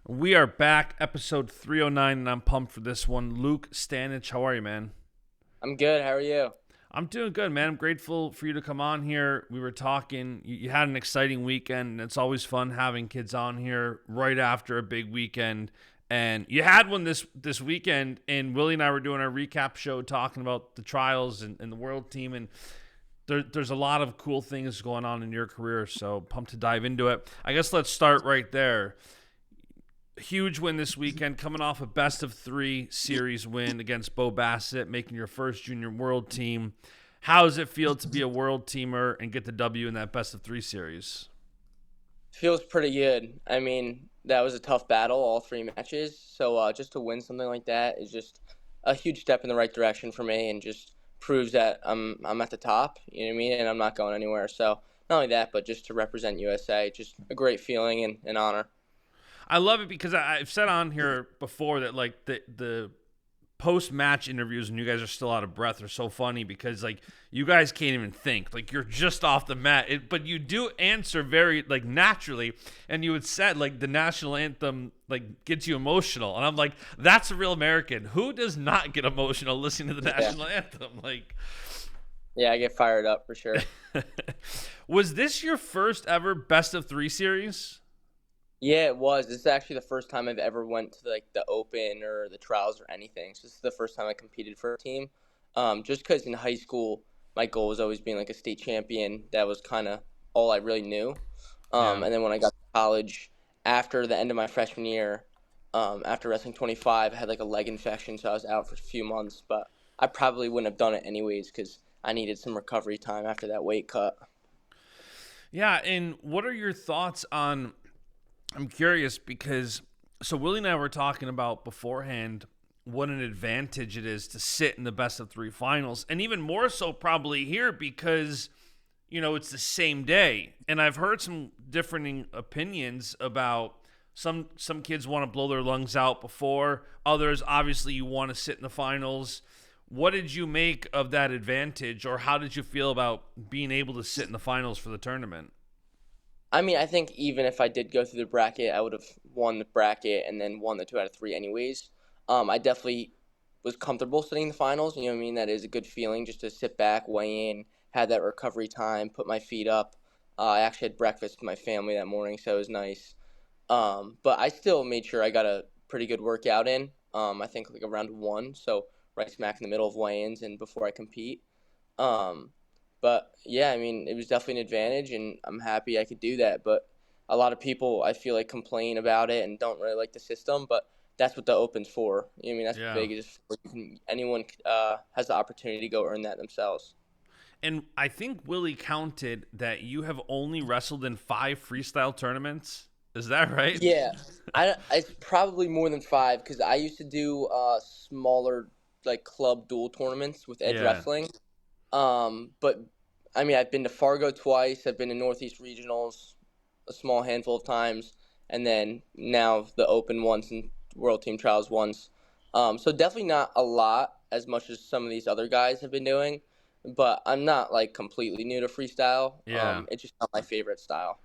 We are back, episode 309, and I'm pumped for this one. Luke Stanich, how are you, man? I'm good. How are you? I'm doing good, man. I'm grateful for you to come on here. We were talking. You had an exciting weekend, and it's always fun having kids on here right after a big weekend. And you had one this weekend, and Willie and I were doing our recap show talking about the trials and the world team. And there's a lot of cool things going on in your career, so pumped to dive into it. I guess let's start right there. Huge win this weekend, coming off a best of three series win against Bo Bassett, making your first junior world team. How does it feel to be a world teamer and get the W in that best of three series? Feels pretty good. I mean, that was a tough battle, all three matches. So just to win something like that is just a huge step in the right direction for me, and just proves that I'm at the top. You know what I mean? And I'm not going anywhere. So not only that, but just to represent USA, just a great feeling and an honor. I love it because I've said on here before that like the post match interviews when you guys are still out of breath are so funny because like you guys can't even think, like you're just off the mat, but you do answer very like naturally, and you had said like the national anthem like gets you emotional, and I'm like, that's a real American. Who does not get emotional listening to the Yeah, national anthem? Like, yeah, I get fired up for sure. was this your first ever best of three series? Yeah, it was. This is actually the first time I've ever went to like the Open or the trials or anything. So this is the first time I competed for a team. Just because in high school my goal was always being like a state champion. That was kind of all I really knew. Yeah. And then when I got to college, after the end of my freshman year, after wrestling 25, I had like a leg infection, so I was out for a few months. But I probably wouldn't have done it anyways because I needed some recovery time after that weight cut. Yeah, and what are your thoughts on? I'm curious because so Willie and I were talking about beforehand what an advantage it is to sit in the best of three finals, and even more so probably here because it's the same day, and I've heard some differing opinions about some kids want to blow their lungs out before others. Obviously, you want to sit in the finals. What did you make of that advantage, or how did you feel about being able to sit in the finals for the tournament? I mean, I think even if I did go through the bracket, I would have won the bracket and then won the 2 out of 3 anyways. I definitely was comfortable sitting in the finals. You know what I mean? That is a good feeling just to sit back, weigh in, have that recovery time, put my feet up. I actually had breakfast with my family that morning, so it was nice. But I still made sure I got a pretty good workout in. I think like around 1, so right smack in the middle of weigh-ins and before I compete. Um, but yeah, I mean, it was definitely an advantage, and I'm happy I could do that. But a lot of people, I feel like, complain about it and don't really like the system. But that's what the Open's for. You know what I mean? That's what Yeah. Vegas is for. Anyone has the opportunity to go earn that themselves. And I think Willie counted that you have only wrestled in 5 freestyle tournaments. Is that right? Yeah, it's probably more than 5 because I used to do smaller like club dual tournaments with Edge Yeah. Wrestling. But I mean, I've been to Fargo twice. I've been to Northeast Regionals a small handful of times, and then now the Open once and World Team Trials once. So definitely not a lot as much as some of these other guys have been doing, but I'm not like completely new to freestyle. Yeah. It's just not my favorite style.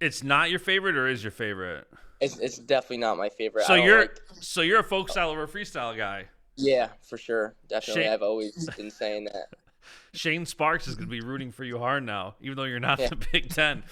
It's not your favorite or is your favorite? It's definitely not my favorite. So I don't you're like. so you're a folk style over a freestyle guy. Yeah, for sure, definitely. Shane, I've always been saying that. Shane Sparks is going to be rooting for you hard now, even though you're not Yeah. the Big Ten.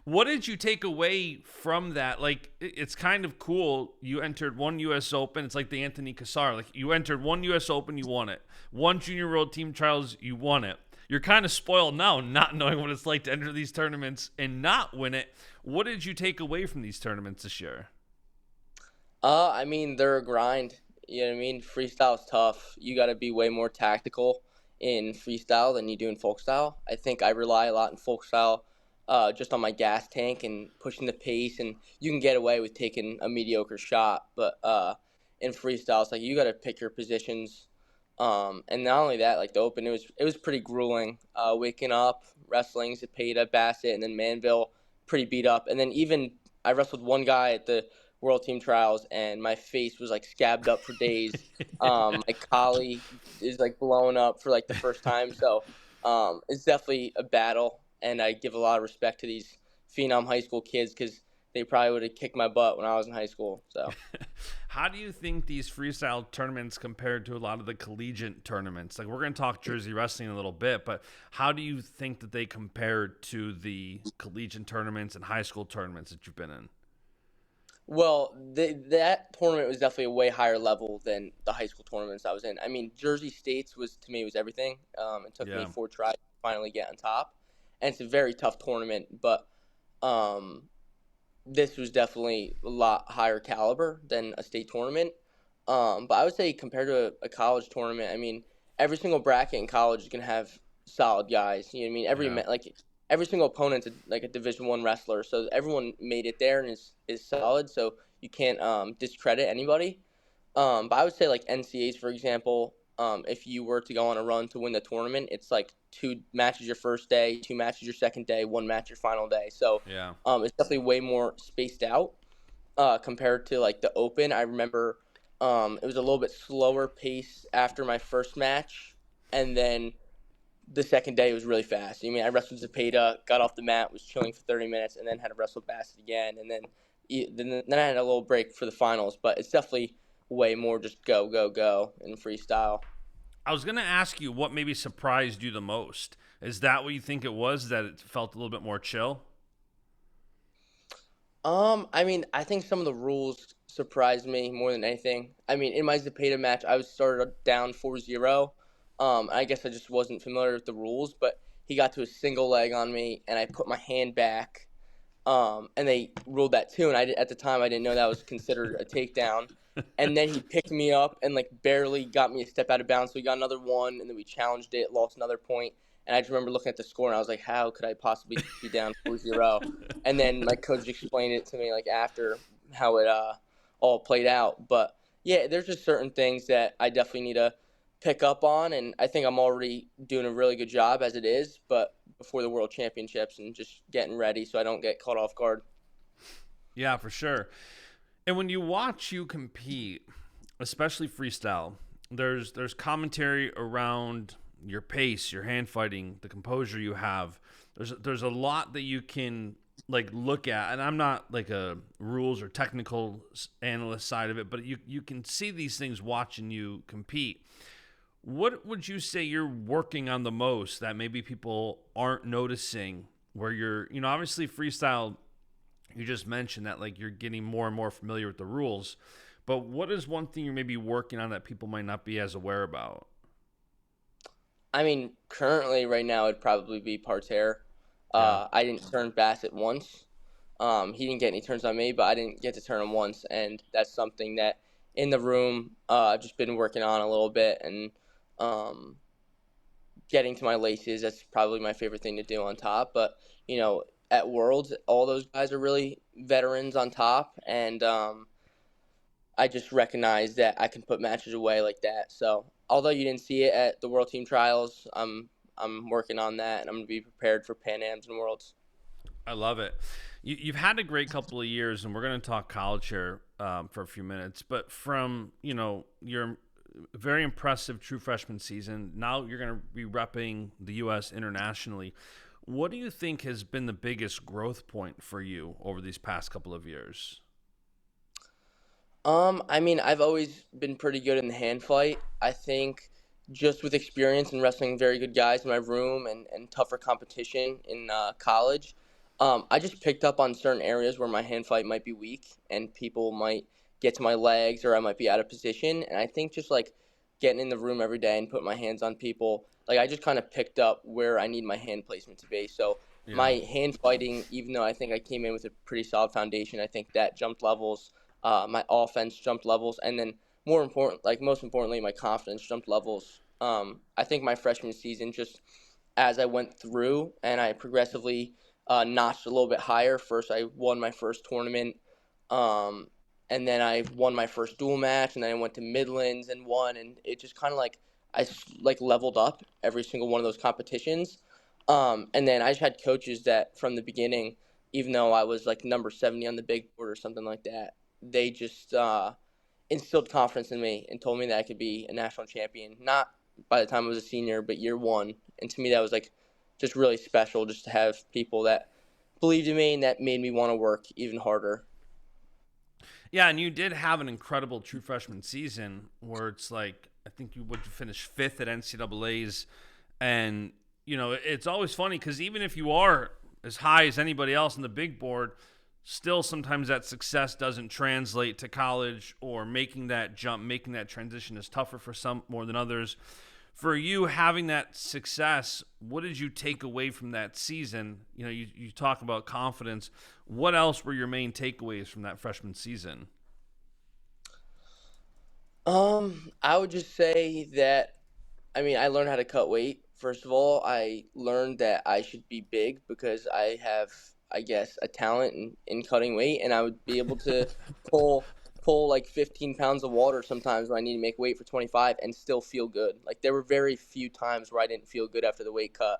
What did you take away from that? Like, it's kind of cool. You entered one U.S. Open. It's like the Anthony Cassar. Like, you entered one U.S. Open, you won it. One Junior World Team Trials, you won it. You're kind of spoiled now, not knowing what it's like to enter these tournaments and not win it. What did you take away from these tournaments this year? I mean, they're a grind. You know what I mean? Freestyle's tough. You got to be way more tactical in freestyle than you do in folk style. I think I rely a lot in folk style just on my gas tank and pushing the pace, and you can get away with taking a mediocre shot. But in freestyle, it's like you got to pick your positions. And not only that, like the Open, it was pretty grueling. Waking up, wrestling Zepeda, Bassett, and then Manville, pretty beat up. And then even I wrestled one guy at the World Team Trials, and my face was like scabbed up for days. My collie is like blowing up for like the first time, so it's definitely a battle. And I give a lot of respect to these phenom high school kids because they probably would have kicked my butt when I was in high school. So. How do you think these freestyle tournaments compared to a lot of the collegiate tournaments? Like, we're going to talk Jersey wrestling in a little bit, but how do you think that they compare to the collegiate tournaments and high school tournaments that you've been in? Well, that tournament was definitely a way higher level than the high school tournaments I was in. I mean, Jersey State's was to me was everything. It took me Yeah. 4 tries to finally get on top, and it's a very tough tournament. But um, this was definitely a lot higher caliber than a state tournament. But I would say compared to a college tournament, I mean, every single bracket in college is gonna have solid guys. You know what I mean? Yeah. Every single opponent's like a Division I wrestler, so everyone made it there and is solid. So you can't discredit anybody. But I would say like NCAs, for example, if you were to go on a run to win the tournament, it's like 2 matches your first day, 2 matches your second day, 1 match your final day. So Yeah. it's definitely way more spaced out compared to like the Open. I remember it was a little bit slower pace after my first match, and then the second day was really fast. I mean, I wrestled Zepeda, got off the mat, was chilling for 30 minutes, and then had to wrestle Bassett again, and then I had a little break for the finals. But it's definitely way more just go go go in freestyle. I was going to ask you what maybe surprised you the most. Is that what you think it was, that it felt a little bit more chill? I mean, I think some of the rules surprised me more than anything. I mean, in my Zepeda match, I was started down 4-0. I guess I just wasn't familiar with the rules, but he got to a single leg on me, and I put my hand back, and they ruled that too. And at the time, I didn't know that was considered a takedown. And then he picked me up and like barely got me a step out of bounds. So we got another one, and then we challenged it, lost another point. And I just remember looking at the score, and I was like, "How could I possibly be down 4-0?" And then my coach explained it to me like after how it all played out. But yeah, there's just certain things that I definitely need to pick up on, and I think I'm already doing a really good job as it is. But before the World Championships and just getting ready so I don't get caught off guard. Yeah, for sure. And when you watch you compete, especially freestyle, there's commentary around your pace, your hand fighting, the composure you have. There's a lot that you can like look at, and I'm not like a rules or technical analyst side of it, but you can see these things watching you compete. What would you say you're working on the most that maybe people aren't noticing? Where obviously freestyle, you just mentioned that like you're getting more and more familiar with the rules, but what is one thing you're maybe working on that people might not be as aware about? I mean, currently right now it'd probably be parterre. Yeah. I didn't turn Bassett once. He didn't get any turns on me, but I didn't get to turn him once, and that's something that in the room I've just been working on a little bit and um, getting to my laces. That's probably my favorite thing to do on top. But at Worlds, all those guys are really veterans on top, and I just recognize that I can put matches away like that. So although you didn't see it at the World Team Trials, I'm working on that, and I'm gonna be prepared for Pan Ams and Worlds. I love it. You've had a great couple of years, and we're going to talk college here for a few minutes. But from your very impressive true freshman season, now you're going to be repping the U.S. internationally. What do you think has been the biggest growth point for you over these past couple of years? I mean, I've always been pretty good in the hand fight. I think just with experience and wrestling very good guys in my room and tougher competition in college, I just picked up on certain areas where my hand fight might be weak and people might get to my legs or I might be out of position. And I think just like getting in the room every day and putting my hands on people, like I just kind of picked up where I need my hand placement to be. So Yeah. my hand fighting, even though I think I came in with a pretty solid foundation, I think that jumped levels. My offense jumped levels, and then most importantly, my confidence jumped levels. I think my freshman season, just as I went through and I progressively notched a little bit higher. First, I won my first tournament, um, and then I won my first dual match, and then I went to Midlands and won, and it just kind of like I like leveled up every single one of those competitions. And then I just had coaches that from the beginning, even though I was like number 70 on the big board or something like that, they just instilled confidence in me and told me that I could be a national champion. Not by the time I was a senior, but year one. And to me, that was like just really special, just to have people that believed in me, and that made me want to work even harder. Yeah, and you did have an incredible true freshman season where it's like I think you would finish fifth at NCAA's, and it's always funny because even if you are as high as anybody else on the big board, still sometimes that success doesn't translate to college, or making that jump, making that transition is tougher for some more than others. For you, having that success, what did you take away from that season? You talk about confidence. What else were your main takeaways from that freshman season? I would just say that, I mean, I learned how to cut weight. First of all, I learned that I should be big because I have, I guess, a talent in cutting weight, and I would be able to pull pull like 15 pounds of water sometimes when I need to make weight for 25 and still feel good. Like there were very few times where I didn't feel good after the weight cut.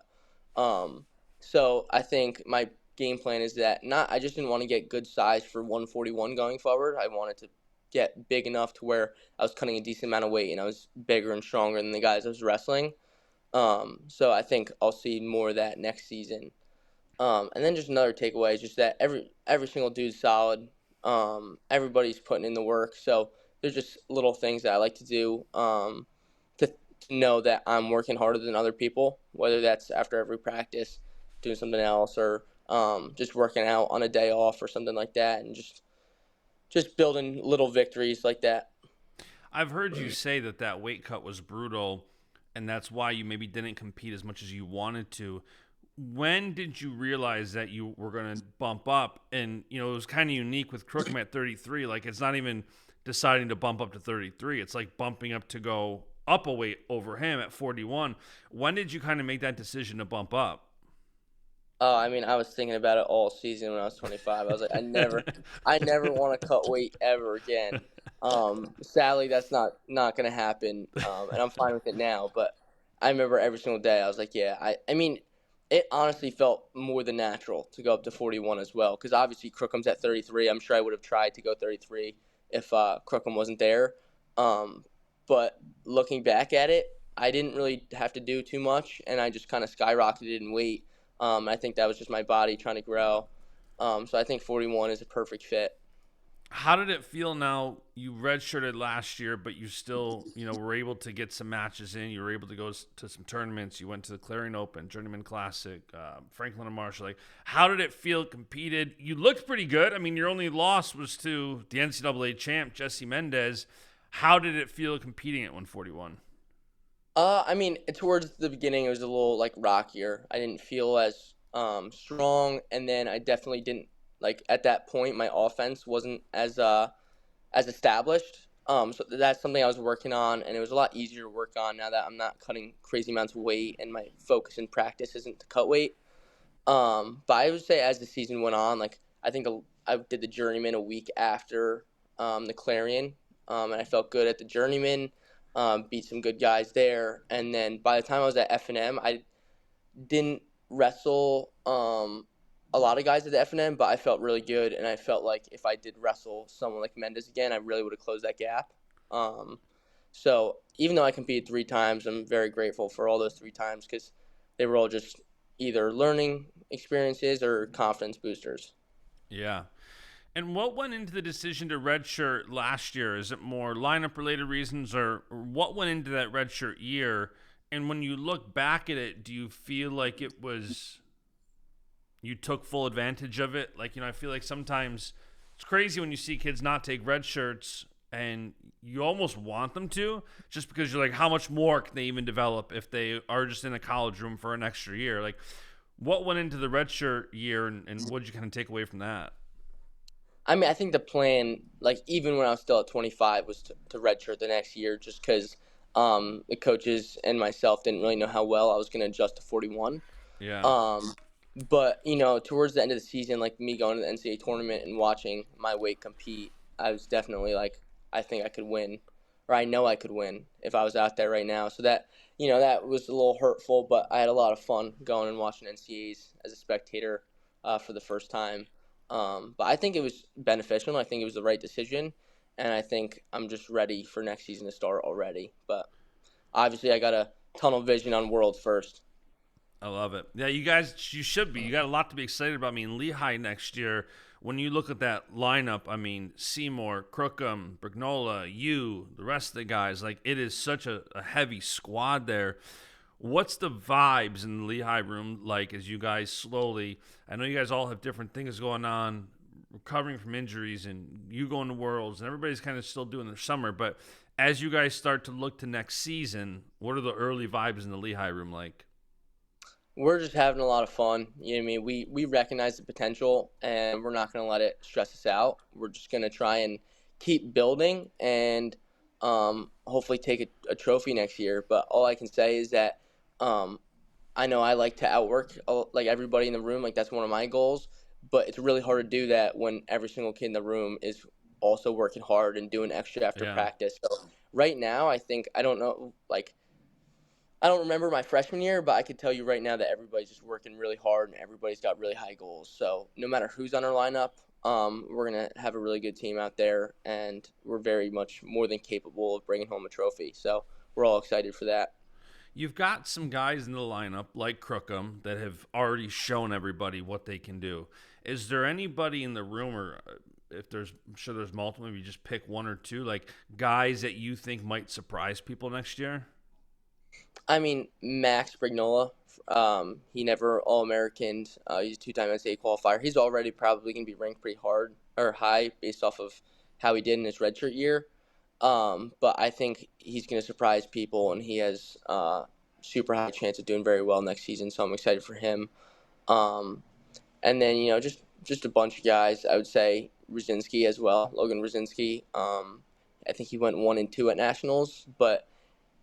Um, so I think my game plan is that not I just didn't want to get good size for 141 going forward. I wanted to get big enough to where I was cutting a decent amount of weight and I was bigger and stronger than the guys I was wrestling. So I think I'll see more of that next season. And then just another takeaway is just that every single dude's solid. Everybody's putting in the work. So there's just little things that I like to do to know that I'm working harder than other people, whether that's after every practice, doing something else, or just working out on a day off or something like that, and just building little victories like that. I've heard you say that weight cut was brutal, and that's why you maybe didn't compete as much as you wanted to. When did you realize that you were going to bump up? And it was kind of unique with Crookham at 33. Like, it's not even deciding to bump up to 33. It's like bumping up to go up a weight over him at 41. When did you kind of make that decision to bump up? Oh, I mean, I was thinking about it all season when I was 25. I was like, I never want to cut weight ever again. Sadly, that's not gonna happen, and I'm fine with it now. But I remember every single day, I was like, yeah. I mean, it honestly felt more than natural to go up to 41 as well, because obviously Crookham's at 33. I'm sure I would have tried to go 33 if Crookham wasn't there. Um, but looking back at it, I didn't really have to do too much, and I just kind of skyrocketed in weight. I think that was just my body trying to grow. So I think 41 is a perfect fit. How did it feel now? You redshirted last year, but you still, were able to get some matches in. You were able to go to some tournaments. You went to the Clarion Open, Journeyman Classic, Franklin and Marshall. Like, how did it feel competed? You looked pretty good. I mean, your only loss was to the NCAA champ, Jesse Mendez. How did it feel competing at 141? I mean, towards the beginning, it was a little like rockier. I didn't feel as strong, and then I definitely didn't like at that point. My offense wasn't as established. So that's something I was working on, and it was a lot easier to work on now that I'm not cutting crazy amounts of weight, and my focus in practice isn't to cut weight. But I would say as the season went on, like I think I did the journeyman a week after the Clarion, and I felt good at the journeyman. Beat some good guys there, and then by the time I was at F&M, I didn't wrestle a lot of guys at the F&M, but I felt really good, and I felt like if I did wrestle someone like Mendez again, I really would have closed that gap. Um, so even though I competed 3 times, I'm very grateful for all those 3 times because they were all just either learning experiences or confidence boosters. Yeah. And what went into the decision to redshirt last year? Is it more lineup related reasons, or what went into that redshirt year? And when you look back at it, do you feel like it was you took full advantage of it? Like, I feel like sometimes it's crazy when you see kids not take red shirts and you almost want them to, just because you're like, how much more can they even develop if they are just in a college room for an extra year? Like, what went into the redshirt year, and what did you kind of take away from that? I mean, I think the plan, like even when I was still at 25, was to redshirt the next year, just because the coaches and myself didn't really know how well I was going to adjust to 41. Yeah. Um, but towards the end of the season, like me going to the NCAA tournament and watching my weight compete, I was definitely like, I think I could win, or I know I could win if I was out there right now. So that was a little hurtful, but I had a lot of fun going and watching NCAAs as a spectator for the first time. But I think it was beneficial. I think it was the right decision, and I think I'm just ready for next season to start already. But obviously, I got a tunnel vision on Worlds first. I love it. Yeah, you guys, you should be. You got a lot to be excited about. I mean, Lehigh next year, when you look at that lineup, I mean, Seymour, Crookham, Brignola, you, the rest of the guys, like, it is such a heavy squad there. What's the vibes in the Lehigh room like as you guys slowly, I know you guys all have different things going on, recovering from injuries, and you going to Worlds, and everybody's kind of still doing their summer, but as you guys start to look to next season, what are the early vibes in the Lehigh room like? We're just having a lot of fun. You know what I mean? We recognize the potential, and we're not going to let it stress us out. We're just going to try and keep building and hopefully take a trophy next year. But all I can say is that um, I know I like to outwork like everybody in the room. Like that's one of my goals. But it's really hard to do that when every single kid in the room is also working hard and doing extra after Yeah. practice. So right now, I think I don't know like I don't remember my freshman year, but I could tell you right now that everybody's just working really hard and everybody's got really high goals. So no matter who's on our lineup, we're gonna have a really good team out there, and we're very much more than capable of bringing home a trophy. So we're all excited for that. You've got some guys in the lineup like Crookham that have already shown everybody what they can do. Is there anybody in the room, or if there's, I'm sure there's multiple, maybe just pick one or two, like guys that you think might surprise people next year? I mean, Max Brignola, he never All American. He's a two-time NCAA qualifier. He's already probably going to be ranked pretty hard or high based off of how he did in his redshirt year. But I think he's going to surprise people, and he has super high chance of doing very well next season. So I'm excited for him. Um, and then just a bunch of guys. I would say Rosinski as well, Logan Rosinski. I think he went 1-2 at nationals, but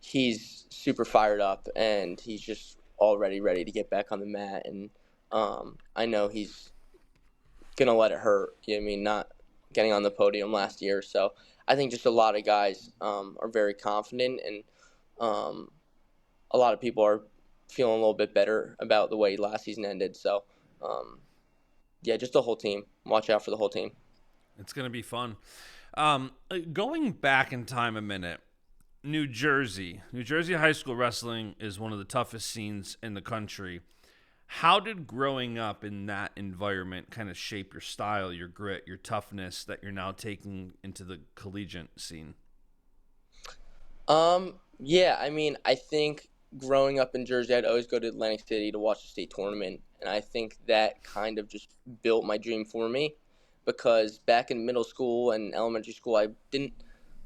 he's super fired up and he's just already ready to get back on the mat. And I know he's gonna let it hurt. You know what I mean? Not getting on the podium last year. So I think just a lot of guys are very confident, and um, a lot of people are feeling a little bit better about the way last season ended. So um, yeah, just the whole team. Watch out for the whole team. It's going to be fun. Going back in time a minute, New Jersey high school wrestling is one of the toughest scenes in the country. How did growing up in that environment kind of shape your style, your grit, your toughness that you're now taking into the collegiate scene? Yeah, I mean, I think growing up in Jersey, I'd always go to Atlantic City to watch the state tournament, and I think that kind of just built my dream for me because back in middle school and elementary school, I didn't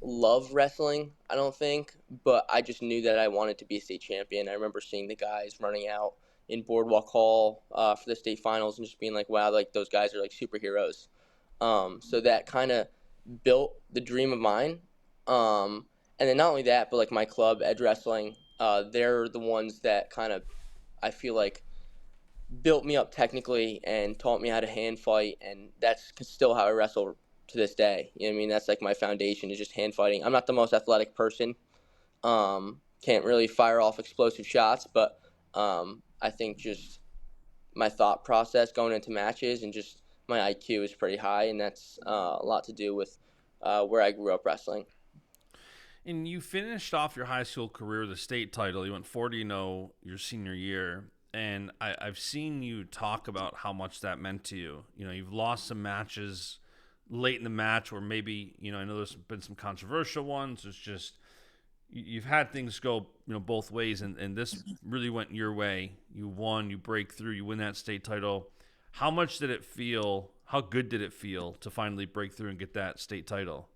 love wrestling, I don't think, but I just knew that I wanted to be a state champion. I remember seeing the guys running out in Boardwalk Hall for the state finals and just being like, wow, like those guys are like superheroes. So that kind of built the dream of mine. And then not only that, but like my club, Edge Wrestling, they're the ones that kind of I feel like built me up technically and taught me how to hand fight, and that's still how I wrestle to this day. You know what I mean? That's like my foundation is just hand fighting. I'm not the most athletic person. Can't really fire off explosive shots, but I think just my thought process going into matches and just my IQ is pretty high, and that's a lot to do with where I grew up wrestling. And you finished off your high school career with a state title. You went 40-0 your senior year. And I've seen you talk about how much that meant to you. You know, you've lost some matches late in the match where maybe, you know, I know there's been some controversial ones. It's just, you've had things go, you know, both ways. And this really went your way. You won, you break through, you win that state title. How much did it feel? How good did it feel to finally break through and get that state title?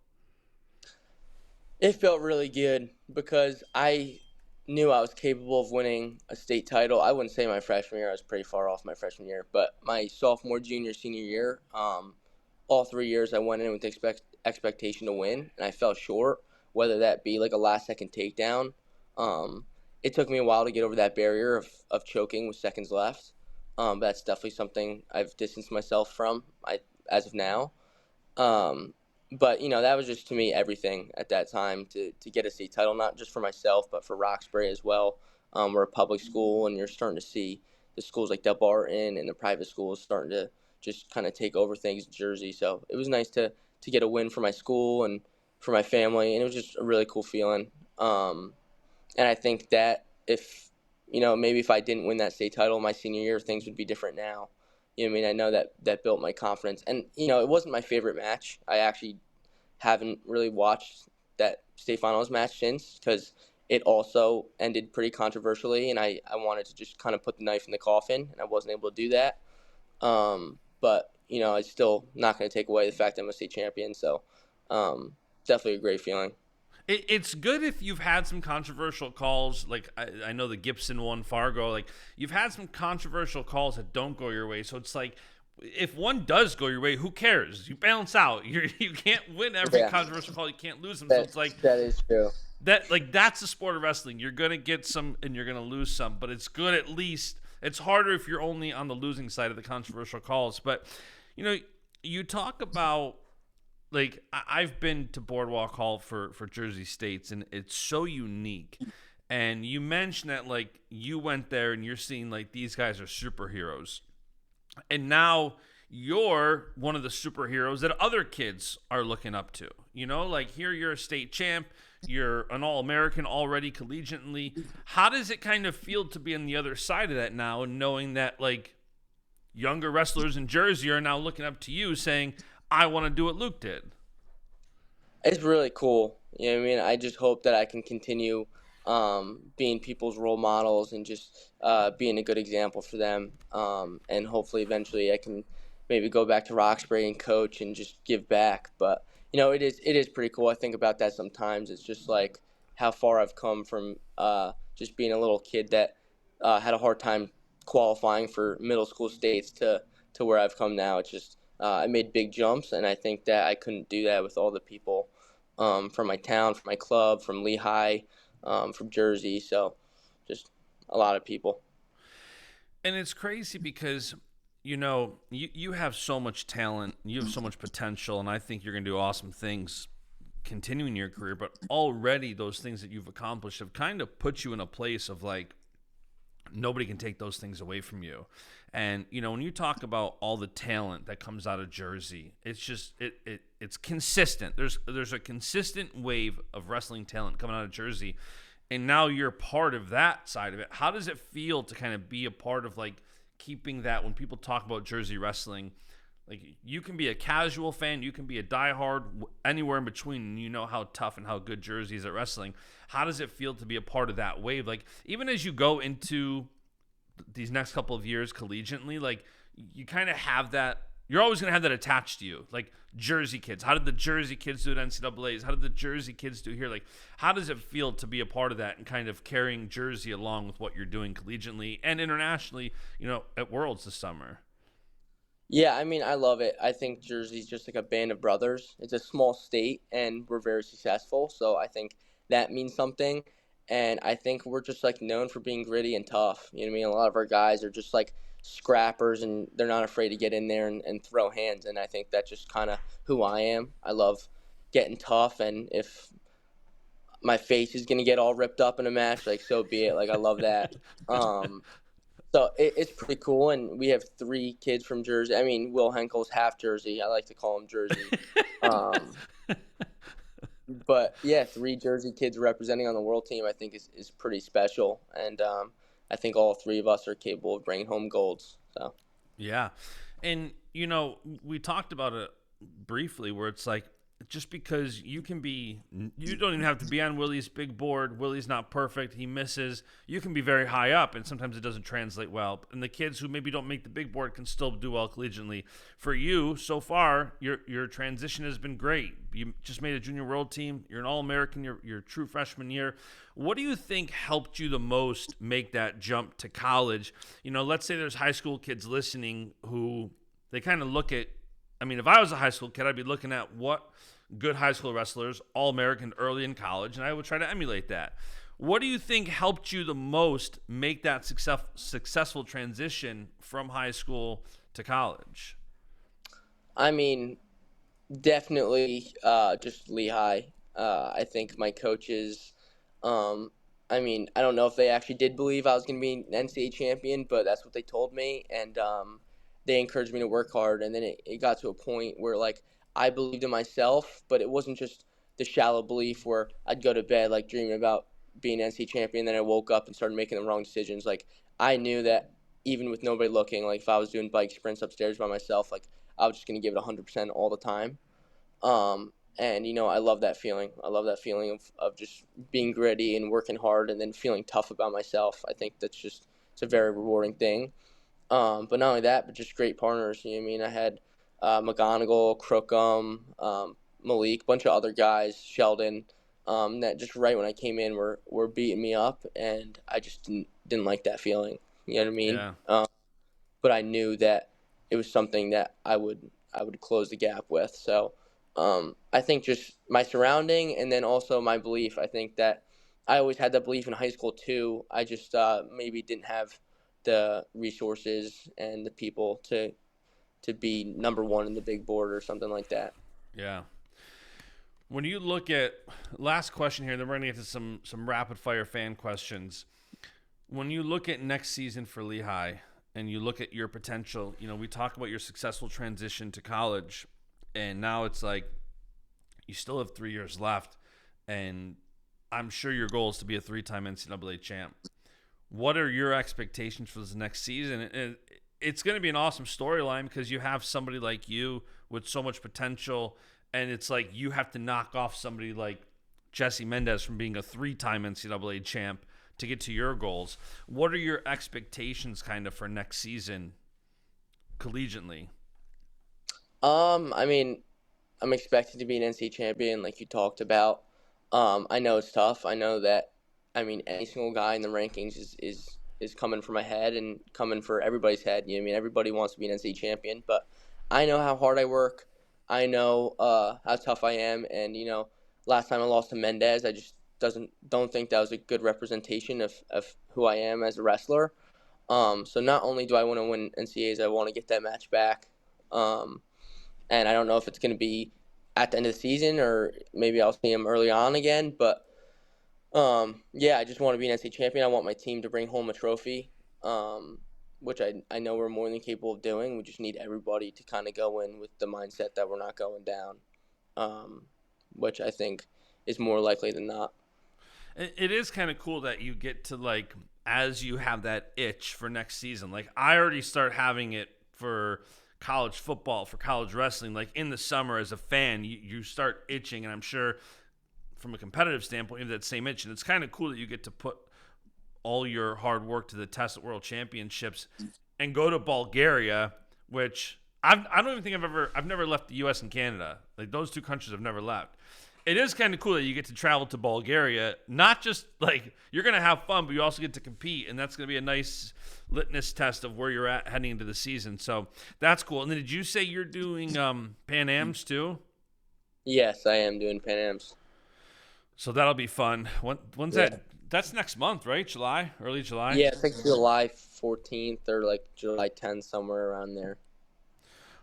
It felt really good because I knew I was capable of winning a state title. I wouldn't say my freshman year; I was pretty far off my freshman year. But my sophomore, junior, senior year, all 3 years I went in with the expectation to win, and I fell short. Whether that be like a last-second takedown, um, it took me a while to get over that barrier of choking with seconds left. But that's definitely something I've distanced myself from. As of now. Um, but that was just to me everything at that time to get a state title, not just for myself, but for Roxbury as well. We're a public school, and you're starting to see the schools like Del Barton and the private schools starting to just kind of take over things in Jersey. So it was nice to get a win for my school and for my family, and it was just a really cool feeling. And I think that if maybe if I didn't win that state title my senior year, things would be different now. I know that built my confidence. And, it wasn't my favorite match. I actually haven't really watched that state finals match since because it also ended pretty controversially, and I wanted to just kind of put the knife in the coffin, and I wasn't able to do that. But, it's still not going to take away the fact that I'm a state champion. So definitely a great feeling. It's good if you've had some controversial calls. Like I know the Gibson one, Fargo. Like you've had some controversial calls that don't go your way. So it's like if one does go your way, who cares? You balance out. You can't win every controversial call. You can't lose them. So it's like that is true. That's the sport of wrestling. You're gonna get some and you're gonna lose some, but it's good at least. It's harder if you're only on the losing side of the controversial calls. But you talk about like I've been to Boardwalk Hall for Jersey States, and it's so unique. And you mentioned that like you went there and you're seeing like these guys are superheroes, and now you're one of the superheroes that other kids are looking up to. Like here you're a state champ, you're an All-American already collegiately. How does it kind of feel to be on the other side of that now, and knowing that like younger wrestlers in Jersey are now looking up to you saying, I want to do what Luke did? It's really cool. I just hope that I can continue being people's role models and just being a good example for them. And hopefully eventually I can maybe go back to Roxbury and coach and just give back. But, it is pretty cool. I think about that sometimes. It's just like how far I've come from just being a little kid that had a hard time qualifying for middle school states to where I've come now. It's just I made big jumps, and I think that I couldn't do that with all the people from my town, from my club, from Lehigh, from Jersey. So just a lot of people. And it's crazy because, you have so much talent, you have so much potential, and I think you're going to do awesome things continuing your career. But already those things that you've accomplished have kind of put you in a place of like, nobody can take those things away from you. And when you talk about all the talent that comes out of Jersey, it's just it's consistent. There's a consistent wave of wrestling talent coming out of Jersey, and now you're part of that side of it. How does it feel to kind of be a part of like keeping that? When people talk about Jersey wrestling, like you can be a casual fan, you can be a diehard, anywhere in between, and you know how tough and how good Jersey is at wrestling. How does it feel to be a part of that wave? Like even as you go into these next couple of years collegiately, like you kind of have that. You're always going to have that attached to you. Like Jersey kids. How did the Jersey kids do at NCAAs? How did the Jersey kids do here? Like how does it feel to be a part of that and kind of carrying Jersey along with what you're doing collegiately and internationally, at Worlds this summer? Yeah, I love it. I think Jersey's just like a band of brothers. It's a small state, and we're very successful. So I think that means something. And I think we're just like known for being gritty and tough. A lot of our guys are just like scrappers, and they're not afraid to get in there and throw hands. And I think that's just kind of who I am. I love getting tough, and if my face is gonna get all ripped up in a match, like so be it. Like I love that. So it's pretty cool, and we have 3 kids from Jersey. Will Henkel's half Jersey. I like to call him Jersey. Um, but yeah, 3 Jersey kids representing on the world team, I think is pretty special, and I think all 3 of us are capable of bringing home golds. So Yeah. And, we talked about it briefly where it's like, just because you don't even have to be on Willie's big board. Willie's not perfect. He misses. You can be very high up, and sometimes it doesn't translate well. And the kids who maybe don't make the big board can still do well collegiately. For you, so far, your transition has been great. You just made a junior world team. You're an All-American. You're a true freshman year. What do you think helped you the most make that jump to college? Let's say there's high school kids listening who they kind of look at. If I was a high school kid, I'd be looking at what good high school wrestlers, All-American early in college, and I would try to emulate that. What do you think helped you the most make that successful transition from high school to college? Definitely just Lehigh. I think my coaches, I don't know if they actually did believe I was going to be an NCAA champion, but that's what they told me, and they encouraged me to work hard. And then it got to a point where like I believed in myself, but it wasn't just the shallow belief where I'd go to bed like dreaming about being NC champion. Then I woke up and started making the wrong decisions. Like I knew that even with nobody looking, like if I was doing bike sprints upstairs by myself, like I was just gonna give it 100% all the time. And I love that feeling. I love that feeling of just being gritty and working hard and then feeling tough about myself. I think it's a very rewarding thing. But not only that, but just great partners. You know what I mean? I had McGonigal, Crookham, Malik, a bunch of other guys, Sheldon, that just right when I came in were beating me up, and I just didn't like that feeling. You know what I mean? Yeah. But I knew that it was something that I would close the gap with. So I think just my surrounding and then also my belief. I think that I always had that belief in high school too. I just maybe didn't have the resources and the people to be number one in the big board or something like that. Yeah. When you look at last question here, then we're gonna get to some rapid fire fan questions. When you look at next season for Lehigh and you look at your potential, we talk about your successful transition to college, and now it's like you still have 3 years left, and I'm sure your goal is to be a 3-time NCAA champ. What are your expectations for this next season? It's going to be an awesome storyline because you have somebody like you with so much potential, and it's like you have to knock off somebody like Jesse Mendez from being a 3-time NCAA champ to get to your goals. What are your expectations kind of for next season collegiately? I mean, I'm expected to be an NC champion, like you talked about. I know it's tough. I know that. I mean, any single guy in the rankings is coming for my head and coming for everybody's head. You know what I mean? Everybody wants to be an NC champion, but I know how hard I work. I know how tough I am, and last time I lost to Mendez, I just don't think that was a good representation of who I am as a wrestler. So not only do I want to win NCAAs, I want to get that match back. And I don't know if it's going to be at the end of the season or maybe I'll see him early on again. But yeah, I just want to be an NCAA champion. I want my team to bring home a trophy, which I know we're more than capable of doing. We just need everybody to kind of go in with the mindset that we're not going down, which I think is more likely than not. It is kind of cool that you get to, like, as you have that itch for next season. Like, I already start having it for college football, for college wrestling. Like, in the summer as a fan, you start itching, and I'm sure from a competitive standpoint, you have that same itch. And it's kind of cool that you get to put all your hard work to the test at World Championships and go to Bulgaria, which I don't even think I've never left the U.S. and Canada. Like, those two countries I've never left. It is kind of cool that you get to travel to Bulgaria. Not just like you're going to have fun, but you also get to compete, and that's going to be a nice litmus test of where you're at heading into the season. So that's cool. And then did you say you're doing Pan Ams too? Yes, I am doing Pan Ams. So that'll be fun. When's that? That's next month, right? July, early July? Yeah, I think July 14th or like July 10th, somewhere around there.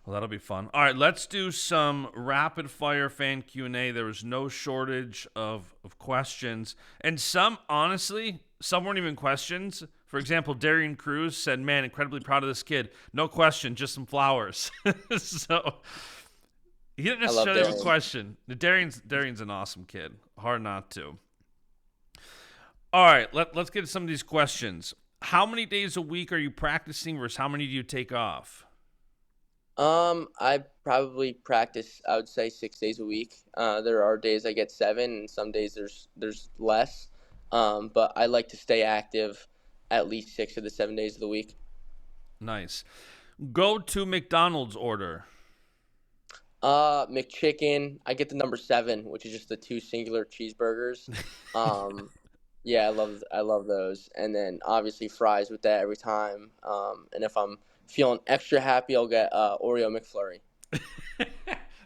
Well, that'll be fun. All right, let's do some rapid fire fan Q&A. There was no shortage of questions. And some, honestly, some weren't even questions. For example, Darian Cruz said, man, incredibly proud of this kid. No question, just some flowers. So he didn't necessarily have a question. Darian's an awesome kid. Hard not to. All right, let's get to some of these questions. How many days a week are you practicing versus how many do you take off? I probably practice, I would say 6 days a week. There are days I get 7 and some days there's less. But I like to stay active at least 6 of the 7 days of the week. Nice. Go to McDonald's order. McChicken. I get the number 7, which is just the 2 singular cheeseburgers. Yeah, I love those. And then obviously fries with that every time. And if I'm feeling extra happy, I'll get Oreo McFlurry.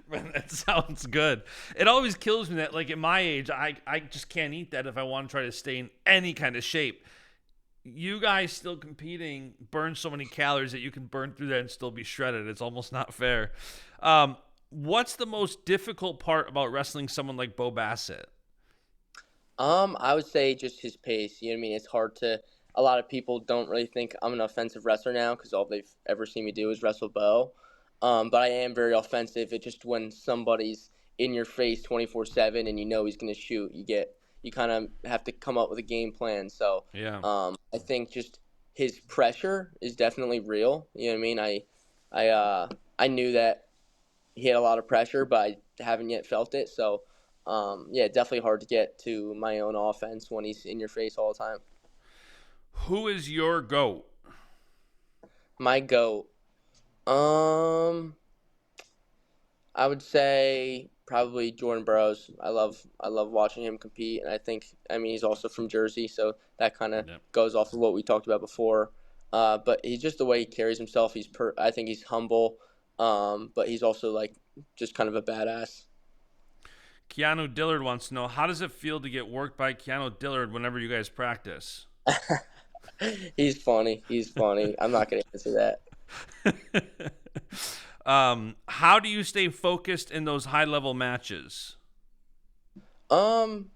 Man, that sounds good. It always kills me that, like, at my age, I just can't eat that if I want to try to stay in any kind of shape. You guys still competing burn so many calories that you can burn through that and still be shredded. It's almost not fair. What's the most difficult part about wrestling someone like Bo Bassett? I would say just his pace. You know what I mean? It's hard to. A lot of people don't really think I'm an offensive wrestler now because all they've ever seen me do is wrestle Bo. But I am very offensive. It's just when somebody's in your face 24/7 and you know he's gonna shoot, you get you kind of have to come up with a game plan. So Yeah. I think just his pressure is definitely real. You know what I mean? I knew that he had a lot of pressure, but I haven't yet felt it. So yeah, definitely hard to get to my own offense when he's in your face all the time. Who is your GOAT? My goat. Um, I would say probably Jordan Burroughs. I love watching him compete, and I mean he's also from Jersey, so that kind of Yep. goes off of what we talked about before. But he's just the way he carries himself. I think he's humble, but he's also like just kind of a badass. Keanu Dillard wants to know, how does it feel to get worked by Keanu Dillard whenever you guys practice? He's funny. He's funny. I'm not gonna answer that. How do you stay focused in those high level matches? Um,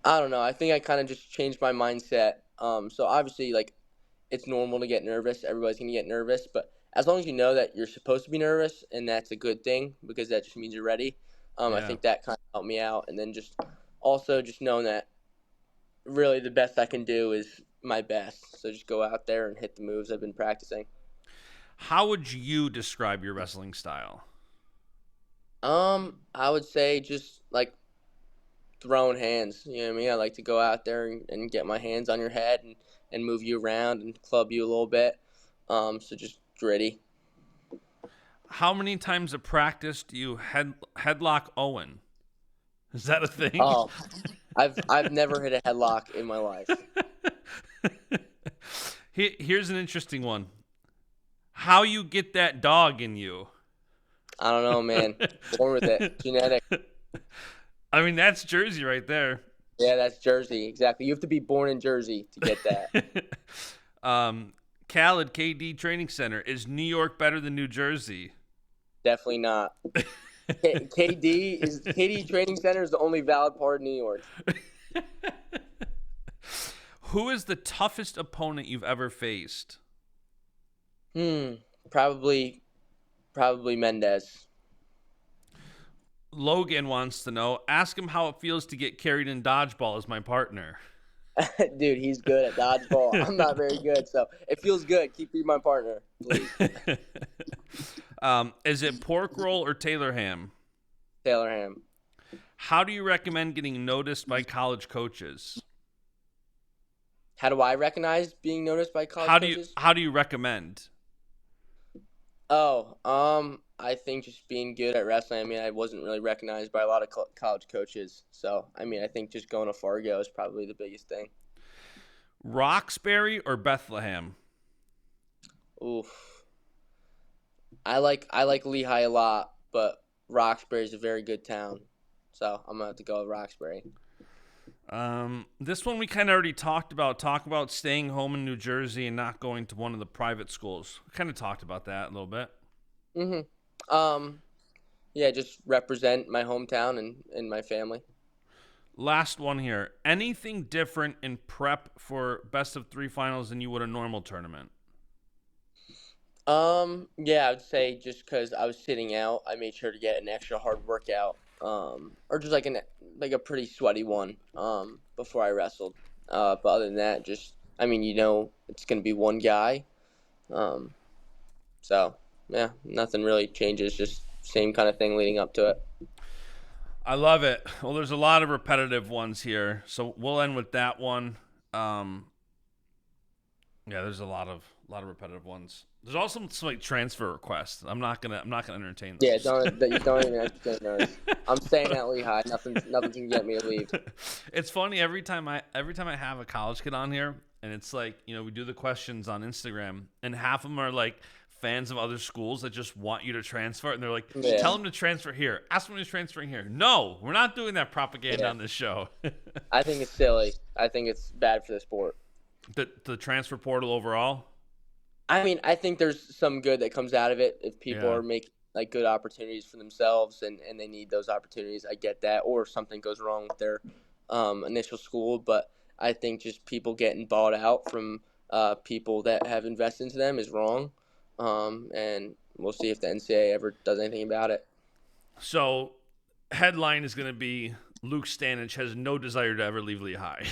I don't know. I think I kind of just changed my mindset. So obviously, like, it's normal to get nervous. Everybody's gonna get nervous, but as long as you know that you're supposed to be nervous, and that's a good thing because that just means you're ready. I Yeah. think that kind of helped me out, and then just also just knowing that really the best I can do is my best. So just go out there and hit the moves I've been practicing. How would you describe your wrestling style? I would say just like throwing hands. You know what I mean? I like to go out there and get my hands on your head and move you around and club you a little bit. So just gritty. How many times a practice do you headlock Owen? Is that a thing? Oh, I've never hit a headlock in my life. Here's an interesting one. How you get that dog in you? I don't know, man. Born with it. Genetic. I mean, that's Jersey right there. Yeah, that's Jersey. Exactly. You have to be born in Jersey to get that. Khaled KD Training Center. Is New York better than New Jersey? Definitely not. KD Training Center is the only valid part of New York. Who is the toughest opponent you've ever faced? Probably Mendez. Logan wants to know. Ask him how it feels to get carried in dodgeball as my partner. Dude, he's good at dodgeball. I'm not very good, so it feels good. Keep being my partner, please. Is it pork roll or Taylor ham? Taylor Ham. How do you recommend getting noticed by college coaches? How do I recognize being noticed by college coaches? How do you recommend? Oh, I think just being good at wrestling. I mean, I wasn't really recognized by a lot of college coaches, so I mean, I think just going to Fargo is probably the biggest thing. Roxbury or Bethlehem? Oof. I like Lehigh a lot, but Roxbury is a very good town, so I'm gonna have to go with Roxbury. This one we kind of already talked about. Talk about staying home in New Jersey and not going to one of the private schools. We kind of talked about that a little bit. Yeah, just represent my hometown and my family. Last one here. Anything different in prep for best of 3 finals than you would a normal tournament? Yeah, I would say just because I was sitting out, I made sure to get an extra hard workout, or just like a pretty sweaty one, before I wrestled. But other than that, just I mean, it's gonna be one guy, um, so yeah, nothing really changes, just same kind of thing leading up to it. I love it. Well, there's a lot of repetitive ones here, so we'll end with that one. Yeah, there's a lot of repetitive ones. There's also some like transfer requests. I'm not gonna entertain those. Yeah, don't even entertain those. I'm staying at Lehigh. Nothing can get me to leave. It's funny every time I have a college kid on here, and it's like, we do the questions on Instagram, and half of them are like fans of other schools that just want you to transfer, and they're like, Yeah. tell them to transfer here. Ask them who's transferring here. No, we're not doing that propaganda on this show. I think it's silly. I think it's bad for the sport. The transfer portal overall. I mean, I think there's some good that comes out of it if people Yeah. are making like good opportunities for themselves and they need those opportunities. I get that, or if something goes wrong with their initial school. But I think just people getting bought out from people that have invested into them is wrong. And we'll see if the NCAA ever does anything about it. So, headline is going to be Luke Stanich has no desire to ever leave Lehigh.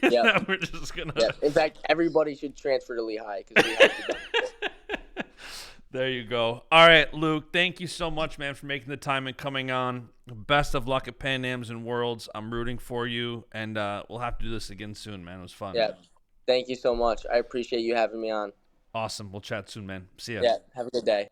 Yeah. We're just gonna. Yeah. In fact, everybody should transfer to Lehigh because Lehigh's the best. There you go. All right, Luke, thank you so much, man, for making the time and coming on. Best of luck at Pan Ams and Worlds. I'm rooting for you, and we'll have to do this again soon, man. It was fun. Yeah. Thank you so much. I appreciate you having me on. Awesome. We'll chat soon, man. See ya. Yeah. Have a good day.